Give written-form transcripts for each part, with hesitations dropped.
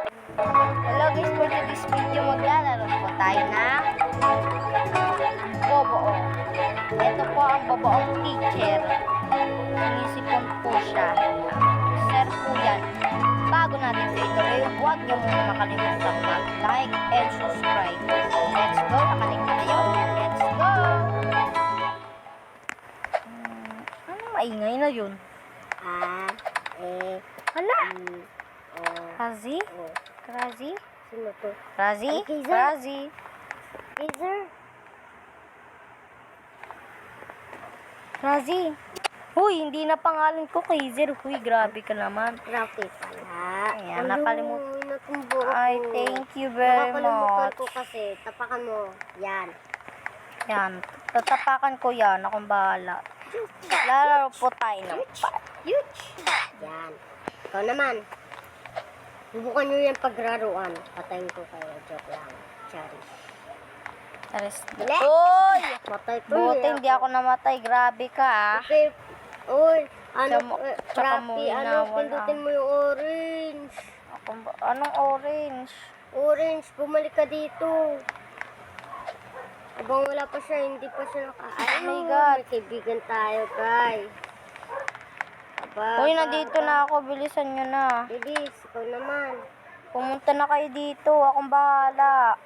Hello guys, for today's video maglalaro po tayo ng Bobo. Ito po ang Boboong teacher. Sinisipon po siya. Sir po yan. Bago natin ito ituloy, huwag niyo muna makalimutan mag-like and subscribe. Let's go! Nakalig na kayo. Let's go! Anong maingay na yun? Hala! Razi? Razi? Sino to? Razi? Ay, Kaiser. Razi? Kaiser? Razi? Huy, hindi na pangalan ko Kaiser. Huy, grabe ka naman. Rocky pala. Ayan, nakalimutan. Natumbo ko. Ay, thank you very Nakakalimutan much. ko kasi. Tapakan mo. Yan. Yan, tatapakan ko yan. Akong bahala. Lalaro po tayo ng Yuch! Yan. Ikaw naman. Subukan nyo yung pagraruan. Patayin ko kayo. Joke lang. Charish. Ares. Dali! Uy! Matay to. Buti hindi ako namatay. Grabe ka ah. Okay. Uy, ano, Tsaka mo Rapi, inawal, pindutin mo yung orange. Anong orange? Orange, bumalik ka dito. Abang wala pa siya, hindi pa siya Oh my God. May kaibigan tayo, guys. Uy, nandito na ako. Bilisan nyo na. Bilis, ikaw naman. Pumunta na kayo dito. Akong bahala.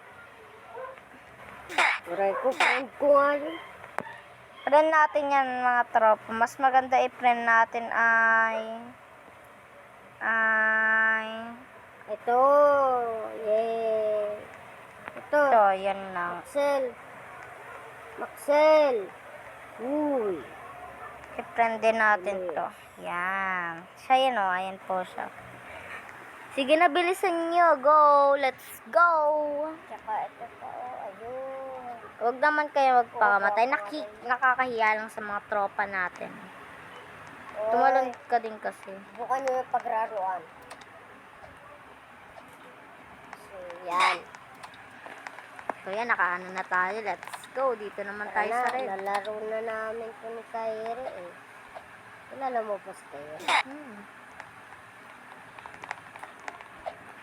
Aray ko, friend ko nga yun. Friend natin yan mga tropa. Mas maganda i-friend natin ay Ito, yay. Ito, yan lang. Maxel. Uy. I-friend din natin to. Yan. Siya yan o. Ayan po siya. Sige na, bilisan nyo. Go. Let's go. Tsaka ito pa, ayun. Huwag naman kayo magpakamatay. Nakakahiya lang sa mga tropa natin. Tumalon ka din kasi. Bukan nyo yung pagraruan. So, yan. So yan, nakaano na tayo. Let's go. Dito naman tayo sa red. Lalaro na namin ito ni Kairi eh. Kilala mo pa si Kairi?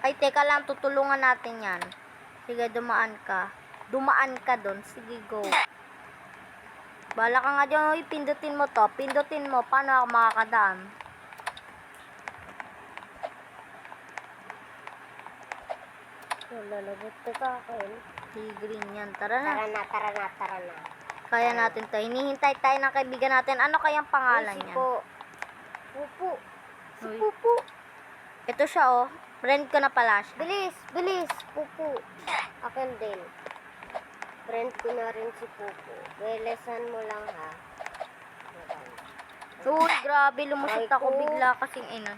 Ay, teka lang. Tutulungan natin yan. Sige, dumaan ka. Dumaan ka doon. Sige, go. Bala ka nga dyan. Uy, pindutin mo to. Pindutin mo. Paano ako makakadaan? Lalabot ka kakin. Green yan. Tara na. Tara na. Kaya natin to. Hinihintay tayo ng kaibigan natin. Ano kayang pangalan Uy, si niyan? Pupu. Si Uy. Pupu. Ito siya, oh. Friend ko na pala siya. Bilis. Pupu. Akin din. Friend ko na rin si Pupu. Belesan mo lang ha. Uy, grabe. Lumusot ako bigla kasing ina.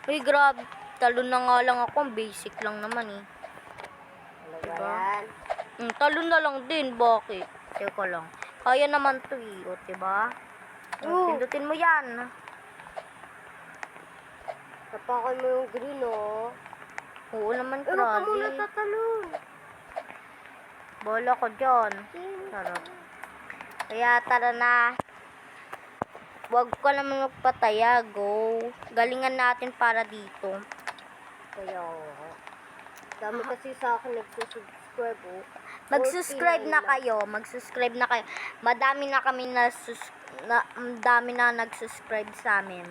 Uy, grabe. Talon na nga lang ako. Basic lang naman eh. Ano ba yan? Talon na lang din. Bakit? Teka lang. Kaya naman to eh. O, diba? Pindutin mo yan. Tapakan mo yung green oh. Oo naman, Ano ka muna Krazi. tatalon? Bola ko dyan. Sarap. Kaya tara na. Huwag ka naman magpataya. Go. Galingan natin para dito. Kaya dami kasi sa akin nagsusubscribe oh. Mag-subscribe na kayo. Mag-subscribe na kayo. Madami na kami dami na nag-subscribe sa amin.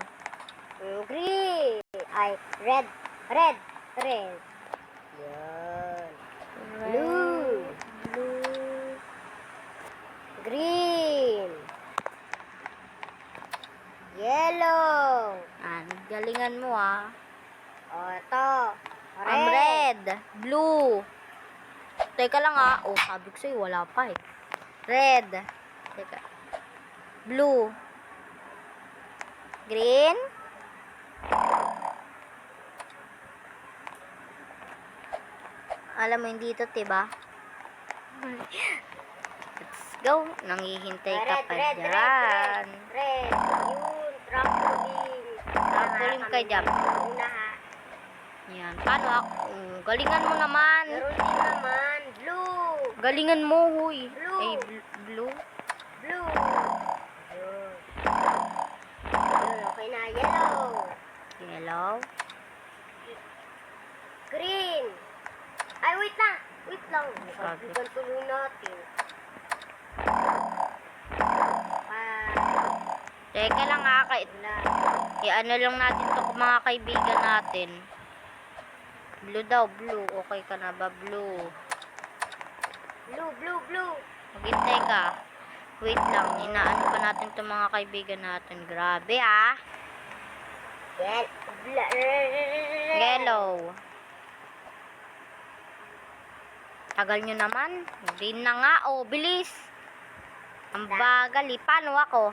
Green. Ay, red. Yan. Blue. Green. Yellow. Galingan mo ah. O, ito. Red. Blue. Teka lang ah. Oh, sabi ko sa'yo, wala pa eh. Red. Teka. Blue. Green. Alam mo, hindi ito, diba? Let's go. Nanghihintay ka pa dyan. Red. Yun, trampoline. Trampoline ka dyan. Una ha. Yan. Paano ako? Galingan mo naman. Meron din naman. Blue. Galingan mo, huy. Blue. Ay, blue. Blue. Yun. Okay na. Yellow. Yellow. Green. wait lang. Wait lang. Sabi. Bukan tuloy natin. Teka lang ha, i-ano lang natin to mga kaibigan natin. Blue daw, blue. Okay ka na ba, blue? Blue. Maghintay ka. Wait lang, inaano pa natin to mga kaibigan natin. Grabe ah. Yellow. Tagal nyo naman. Green na nga. Oh, bilis. Ang bagal eh. Paano ako?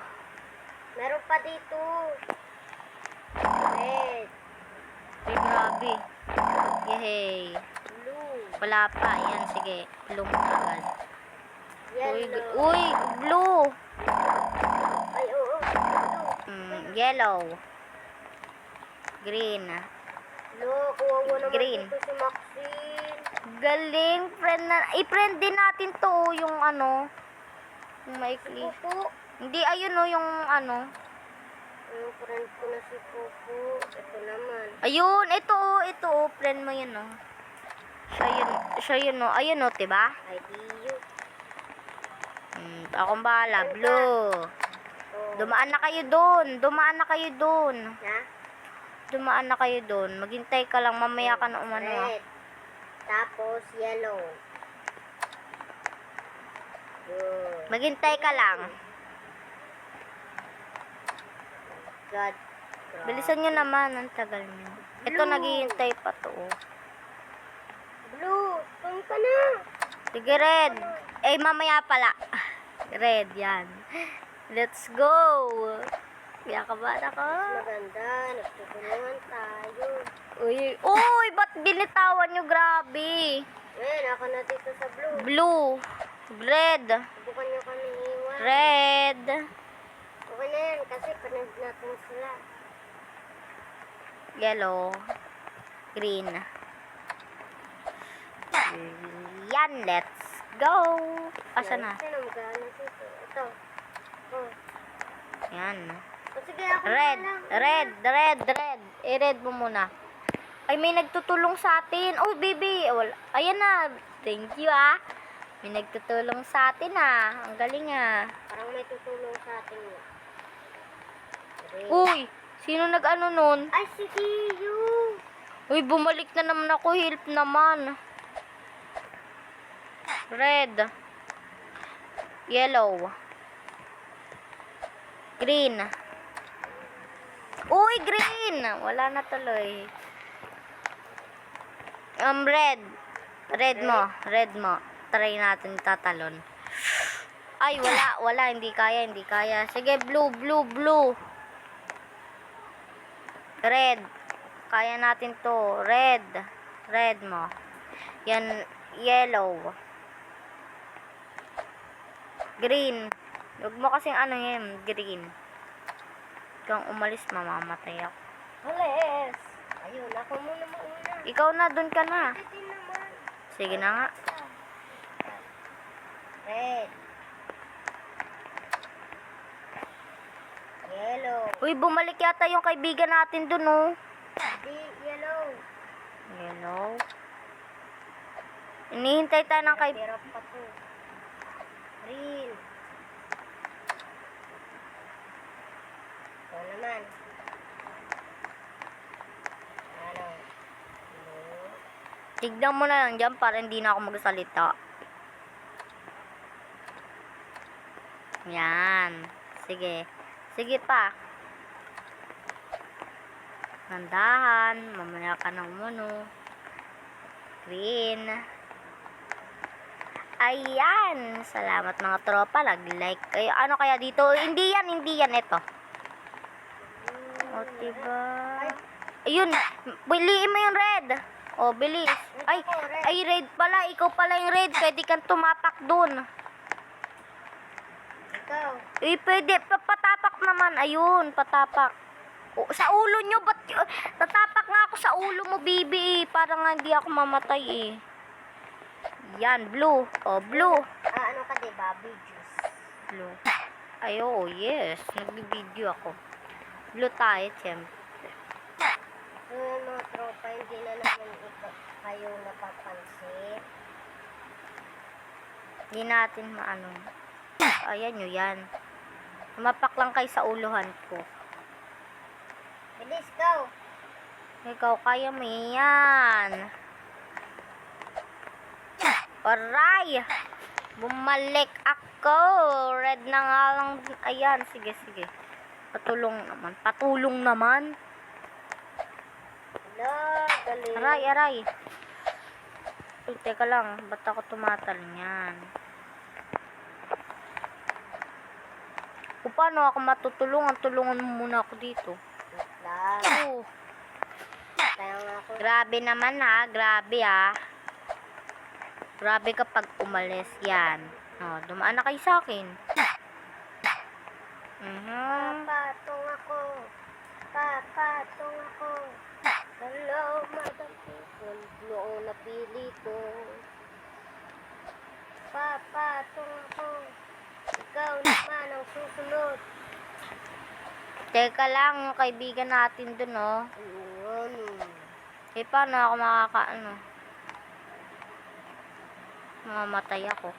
Meron pa dito. Red. Ay, grabe. Yehey. Blue. Wala pa. Yan, sige. Blue mo na agad. Yellow. Uy, blue. Ay, oo. Blue. Yellow. Green. Blue. Kuha mo naman Green. dito si Maxine. Galing. Friend na. I-friend din natin to. Yung ano. Yung maikli. Pupo. Hindi, ayun o. Yung ano. Yung friend ko na si Pupo. Ito naman. Ayun. Ito o. Ito o. Friend mo yun o. Siya yun o. Ayun o. Diba? I see you. Akong bahala. Blue. Oh. Dumaan na kayo doon. Dumaan na kayo doon. Na? Dumaan na kayo doon. Maghintay ka lang. Mamaya ka na umano. Red. Tapos yellow. Good. Maghintay ka lang. God. Bilisan nyo naman. Ang tagal nyo. Ito, Blue. naghihintay pa to. Blue. Saan ka na? Sige, red. Eh, mamaya pala. Red, yan. Let's go. Kaya kabahan ako. Maganda. Nagtutulungan tayo. Uy, ba't binitawan nyo? Grabe. Ako na dito sa blue. Blue. Red. Subukan nyo kami iwan. Red. Okay na yan kasi panag natin sila. Yellow. Green. Yan, let's go. Asa na? Sino magana dito? Ito. Oh. Yan. Sige, ako Red. na lang. Red. I-red mo muna. Ay, may nagtutulong sa atin. Oh, baby. Wala. Ayan na. Thank you, ah. May nagtutulong sa atin, ah. Ang galing, ah. Parang may tutulong sa atin. Red. Uy, sino nag-ano nun? Ay, sige, you. Uy, bumalik na naman ako. Help naman. Red. Yellow. Green. Uy, green! Wala na tuloy. Red. Red mo. Try natin tatalon. Ay, wala. Hindi kaya. Sige, blue. Red. Kaya natin to. Red mo. Yan, yellow. Green. Huwag mo kasing ano yan, green. Kung umalis, mamamatay ako. Alis. Ayun, ako muna mauna. Ikaw na, dun ka na. Pwede naman. Sige na nga. Red. Yellow. Uy, bumalik yata yung kaibigan natin dun, oh. Yellow. Yellow. Inihintay tayo ng Hirap pa to. Green. Ito naman. Ano? Blue. Tignan mo na lang dyan para hindi na ako magsalita. Yan. Sige pa. Nandahan. Mamaya ka ng muno. Green. Ayan. Salamat mga tropa. Nag-like kayo. Ano kaya dito? Hindi yan. Ito. O, diba? Ayun. Biliin mo yung red. O, bilis. Ay, red pala. Ikaw pala yung red. Pwede kang tumapak dun. Ikaw. Pwede. Patapak naman. Ayun, patapak. O, sa ulo nyo. Ba't tatapak nga ako sa ulo mo, baby. Para nga hindi ako mamatay eh. Yan, blue. O, blue. Ano ka diba? Bee juice. Blue. Ay, oh, yes. Nagbibideo ako. Blue tayo, siyempre. So yun mga tropa, hindi na naman kayo napapansin. Hindi natin maano. Ayan nyo yan. Tumapak lang kayo sa uluhan ko. Bilis, go! Ikaw, kaya mo yan. Aray! Bumalik ako. Red na nga lang. Ayan, sige, sige. Patulong naman. Patulong naman. Hala, galing. Aray, aray. Uy, teka lang. Ba't ako tumatal niyan? Kung paano ako matutulungan, tulungan mo muna ako dito. Wait lang. Oh, Kaya nga ako. grabe naman ha. Grabe ha. Grabe kapag umalis yan. Oh, dumaan na kayo sa akin. Papatong ako. Papatong ako. Hello, madam people. Noong napili ko. Papatong ako. Ikaw naman ang susunod. Teka lang, yung kaibigan natin dun, oh. Ayun. Eh, paano ako makakaano? Mamamatay ako.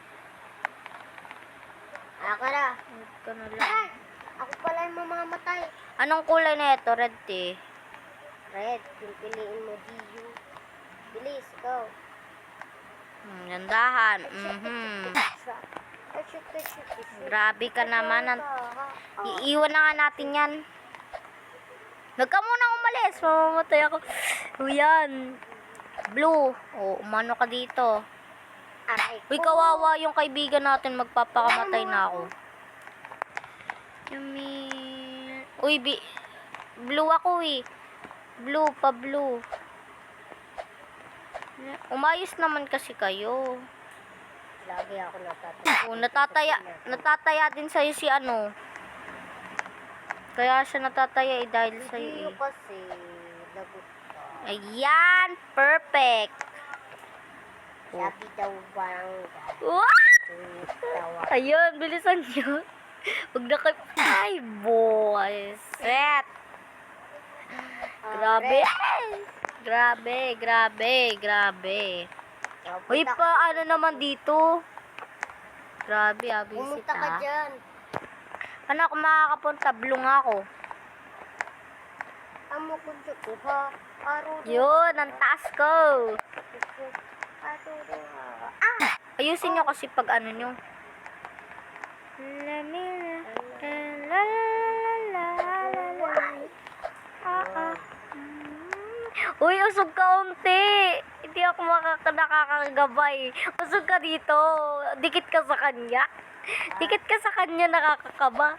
Ako na. Huwag ka na lang. Tara! Ako pala yung mamamatay. Anong kulay na ito? Red tea. Red, pipiliin mo Diyo. Bilis, go. Gandahan. Grabe ka naman. Iiwan na nga natin yan. Huwag ka munang umalis. Mamamatay ako. O yan. Blue. O, umano ka dito. Aray Uy, ko. kawawa yung kaibigan natin. Magpapakamatay na ako. Yumi. Uy, blue ako eh. Blue, pa blue. Umayos naman kasi kayo. Lagi ako natatay. Oh, natataya din sa'yo si ano. Kaya siya natataya eh dahil sa'yo Diyo eh. kasi, lagot ka. Ayan, perfect. Sabi daw barangay. What? Tawa. Ayun, bilisan nyo. Huwag na kayo. Ay, boy. Set. Grabe. Grabe, grabe, grabe. Uy, pa, ano naman dito? Grabe, abisit Pumunta ka ah. dyan. Ano ako makakapunta? Blung ako. Amo ko dyan ko ha. Aro. Yun, ang taas ko. Ayusin nyo kasi pag ano nyo. Uy, usog ka unti. Hindi ako nakakagabay. Usog ka dito. Dikit ka sa kanya. Dikit ka sa kanya, nakakakaba.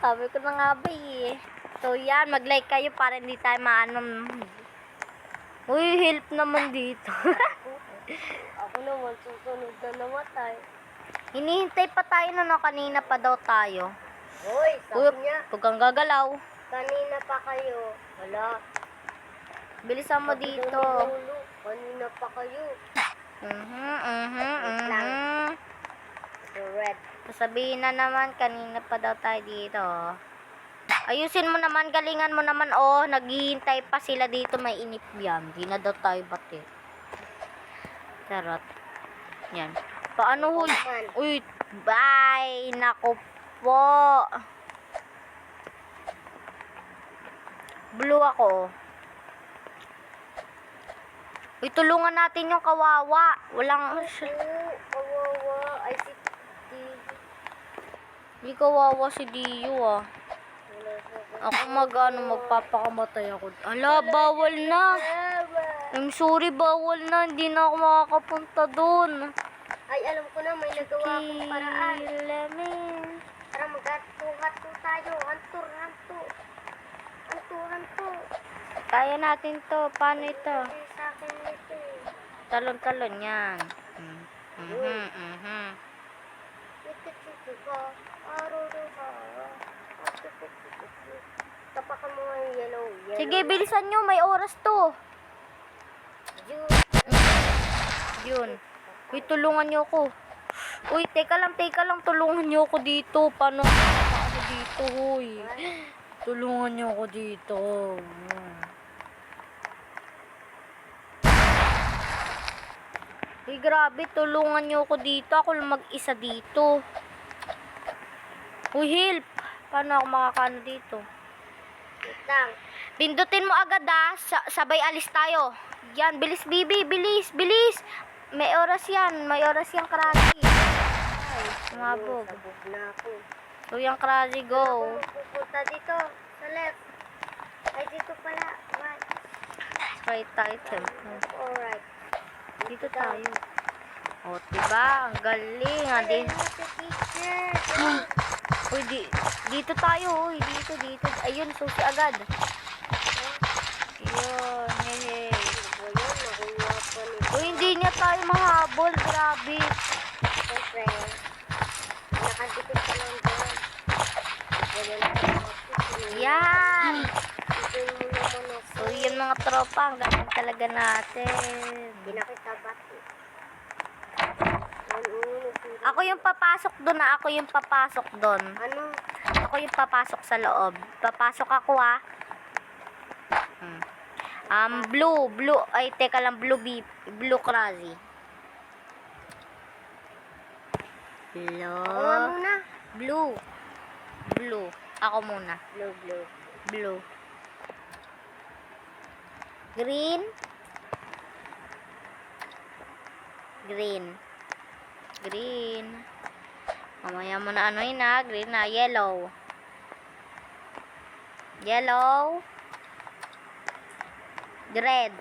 Sabi ko na nga ba eh. So yan, mag-like kayo para hindi tayo maano. Uy, help naman dito. Ako naman susunod na namatay. Hinihintay pa tayo na kanina pa daw tayo. Hoy, Uy, sabi niya, huwag kang gagalaw. kanina pa kayo. Wala. Bilisan mo dito. Kanina pa kayo. Mhm. The red. Sasabihin na naman, kanina pa daw tayo dito. Ayusin mo naman, galingan mo naman, oh. Naghihintay pa sila dito, may inip yan. Di na daw tayo bati. Charot. Yan. Paano hul? Uy, bye. Naku po. Blue ako. Uy, tulungan natin yung kawawa. Walang... Kawawa. Ay, si Hindi kawawa si Dio ah. Ako magpapakamatay ako. Ala, bawal na. I'm sorry, bawal na. Hindi na ako makakapunta doon. Ay, alam ko na, may nagawa akong paraan. Kilamin. Para magatuhat-to tayo. Antur. Kaya natin to. Paano ito? Ay, sa akin ito eh. Talon-talon yan. Ito ka. Araw-araw. Tapakan mo nga yung yellow. Sige, bilisan nyo. May oras to. Yun. Uy, tulungan nyo ako. Uy, teka lang. Tulungan nyo ako dito. Paano ako dito, huy? Tulungan nyo ako dito. Uy, grabe, tulungan niyo ako dito. Ako lang mag-isa dito. Uy, help! Paano ako makakano dito? Wait lang. Pindutin mo agad sabay alis tayo. Yan, bilis Bibi, bilis, bilis. May oras yan Krasi. Ay, sumabog. Sabog na ako. So yung Krasi, go. Pupunta dito. Sa left. Ay, dito pala. Right. Right item. Alright. Dito tayo. O, diba? Ang galing. Ay, si teacher. Uy, dito tayo. Uy, dito. Ayun, susi agad. Yun, hehe. Uy, hindi niya tayo mahabol. Grabe. Siyempre, nakadikit ka lang doon. Yan. Ito mo naman ako. So, yun mga tropa. Ang galing talaga natin. Hindi na kita bati. Ako yung papasok doon Ako yung papasok doon. Ano? Ako yung papasok sa loob. Papasok ako blue. Ay, teka lang, blue Krasi. Ako nga muna. Blue. Ako muna. Blue. Green. Mamaya mo na green na, yellow. Red.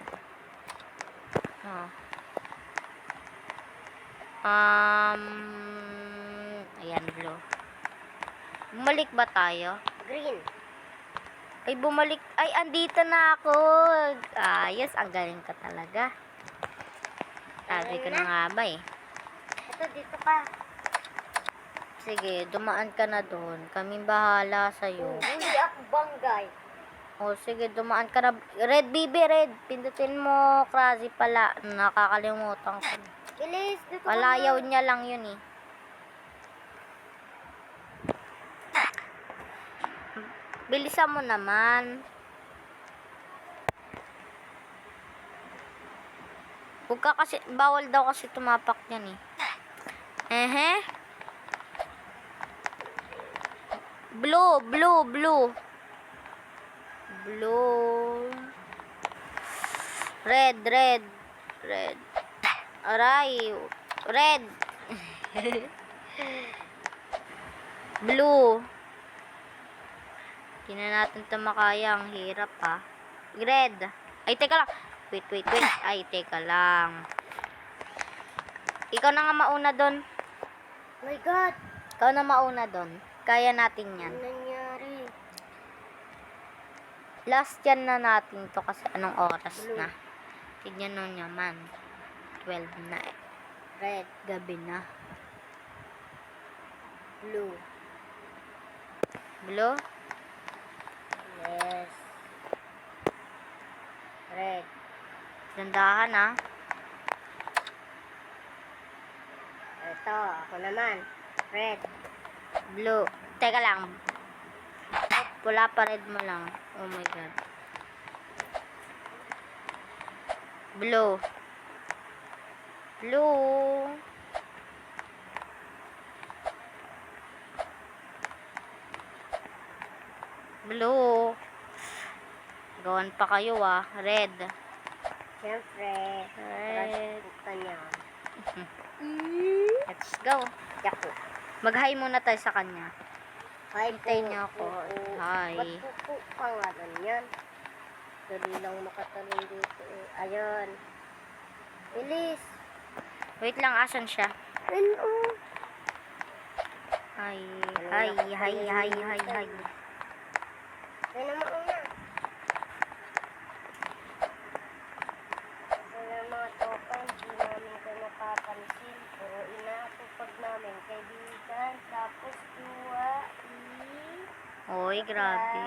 Ayan, blue. Bumalik ba tayo? Green. Ay, bumalik. Ay, andito na ako. Ayos, ang galing ka talaga. Sabi ko na nga ba eh. Ito, dito ka. Sige, dumaan ka na doon. Kaming bahala sa'yo. Hindi ako banggay. O, sige, dumaan ka na. Red, Bibi, red. Pindutin mo, Krasi pala. Nakakalimutan ko. Bilis, dito ka Palayaw na. niya lang yun eh. Bilisan mo naman. Huwag ka kasi, bawal daw kasi tumapak yan eh. Blue. Red. Aray. Red. Blue. Hindi na natin ito makaya. Ang hirap ha. Red. Ay, teka lang. Wait. Ay, teka lang. Ikaw na nga mauna doon. Oh my God. Ikaw na mauna doon. Kaya natin yan. Ano nangyari? Last yan na natin to kasi anong oras Blue. na. Tignan nyo naman. 12 na eh. Red. Gabi na. Blue. Blue? Yes. Red. Dandahan ha. Ito, ako naman. Red. Blue. Teka lang. Pula pa, red mo lang. Oh my God. Blue. Gawan pa kayo Red. Siyempre. Red. Ito niya. Let's go. Yaku. Mag-hi muna tayo sa kanya. Hi Hintayin niyo ako. Hi. Ba't pupo pangalan yan? Dali lang makatalong dito eh. Ayun. Bilis. Wait lang, asan siya? Ano? Hi. Ay naman una. Kaya mga tropa, hindi namin ito napapansin. Puro inatupag namin kaibigan. Tapos Oy, grabe.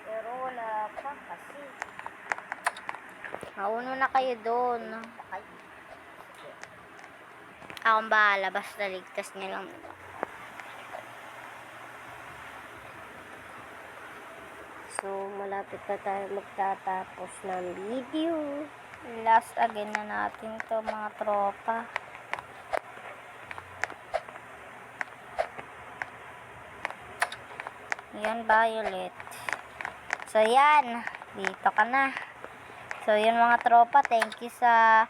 Pero wala pa kasi. Mauno na kayo doon. Ay, Akong bahala, basta ligtas niya lang. so malapit na tayo magtatapos ng video. Last again na natin to mga tropa. Yan, Violet. So, yan. Dito ka na. So, yun mga tropa. Thank you na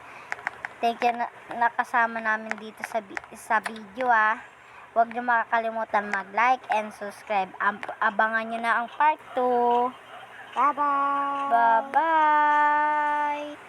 nakasama namin dito sa video, ah. Huwag niyo makakalimutan mag-like and subscribe. Abangan nyo na ang part 2. Bye-bye! Bye-bye!